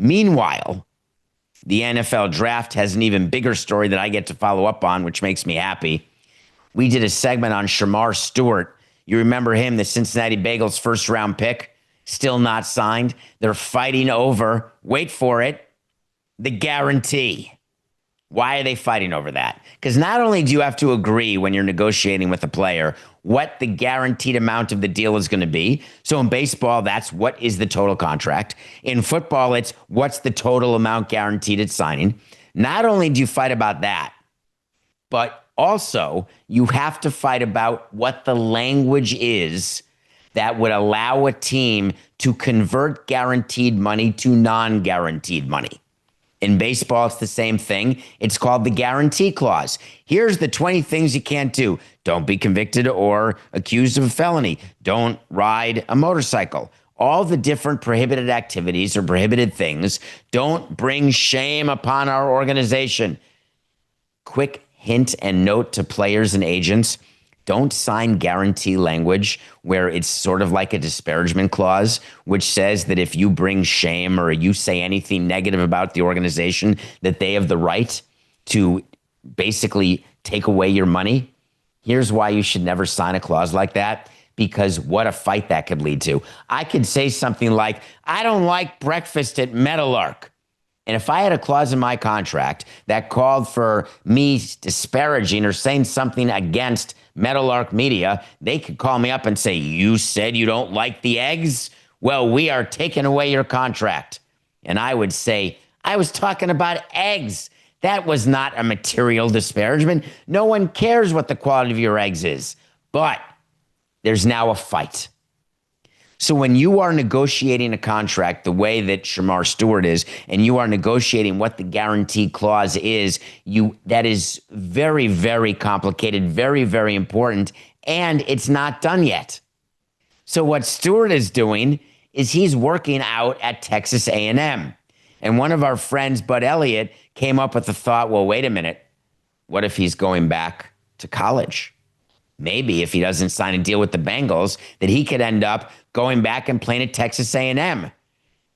Meanwhile, the NFL draft has an even bigger story that I get to follow up on, which makes me happy. We did a segment on Shemar Stewart. You remember him, the Cincinnati Bengals first round pick, still not signed. They're fighting over, wait for it, the guarantee. Why are they fighting over that? Because not only do you have to agree when you're negotiating with a player what the guaranteed amount of the deal is going to be. So in baseball, that's what is the total contract. In football, it's what's the total amount guaranteed at signing. Not only do you fight about that, but also you have to fight about what the language is that would allow a team to convert guaranteed money to non-guaranteed money. In baseball, it's the same thing. It's called the guarantee clause. Here's the 20 things you can't do. Don't be convicted or accused of a felony. Don't ride a motorcycle. All the different prohibited activities or prohibited things. Don't bring shame upon our organization. Quick hint and note to players and agents. Don't sign guarantee language where it's sort of like a disparagement clause, which says that if you bring shame or you say anything negative about the organization, that they have the right to basically take away your money. Here's why you should never sign a clause like that, because what a fight that could lead to. I could say something like, I don't like breakfast at Meadowlark. And if I had a clause in my contract that called for me disparaging or saying something against Meadowlark Media, they could call me up and say, you said you don't like the eggs? Well, we are taking away your contract. And I would say, I was talking about eggs. That was not a material disparagement. No one cares what the quality of your eggs is. But there's now a fight. So when you are negotiating a contract the way that Shemar Stewart is, and you are negotiating what the guarantee clause is, that is very, very complicated, very, very important, and it's not done yet. So what Stewart is doing is he's working out at Texas A&M. And one of our friends, Bud Elliott, came up with the thought, well, wait a minute. What if he's going back to college? Maybe if he doesn't sign a deal with the Bengals, that he could end up going back and playing at Texas A&M.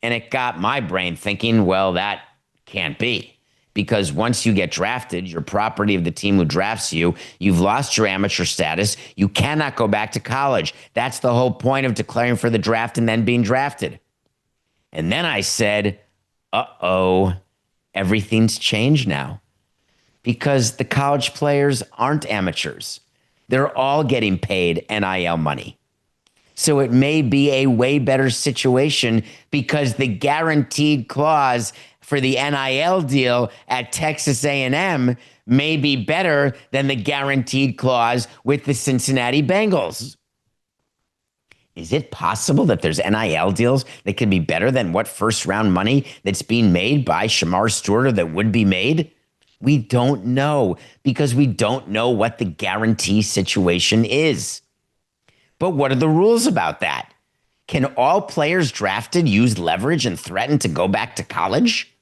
And it got my brain thinking, well, that can't be. Because once you get drafted, you're property of the team who drafts you. You've lost your amateur status. You cannot go back to college. That's the whole point of declaring for the draft and then being drafted. And then I said, uh-oh, everything's changed now. Because the college players aren't amateurs. They're all getting paid NIL money. So it may be a way better situation because the guaranteed clause for the NIL deal at Texas A&M may be better than the guaranteed clause with the Cincinnati Bengals. Is it possible that there's NIL deals that can be better than what first round money that's being made by Shemar Stewart or that would be made? We don't know because we don't know what the guarantee situation is. But what are the rules about that? Can all players drafted use leverage and threaten to go back to college?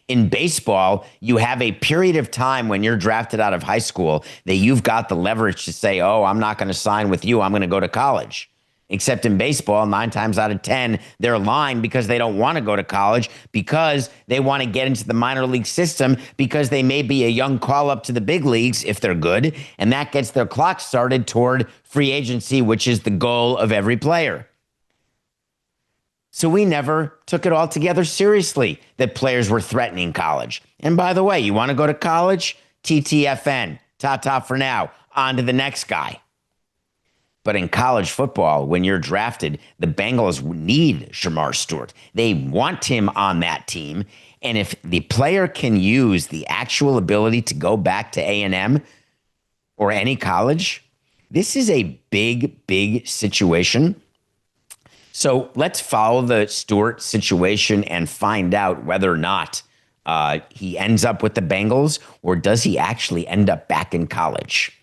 In baseball, you have a period of time when you're drafted out of high school that you've got the leverage to say, oh, I'm not going to sign with you. I'm going to go to college. Except in baseball, 9 times out of 10, they're lying because they don't want to go to college, because they want to get into the minor league system, because they may be a young call up to the big leagues if they're good, and that gets their clock started toward free agency, which is the goal of every player. So we never took it all together seriously that players were threatening college. And by the way, you want to go to college? TTFN. Ta-ta for now. On to the next guy. But in college football, when you're drafted, the Bengals need Shemar Stewart. They want him on that team. And if the player can use the actual ability to go back to A&M or any college, this is a big, big situation. So let's follow the Stewart situation and find out whether or not he ends up with the Bengals, or does he actually end up back in college?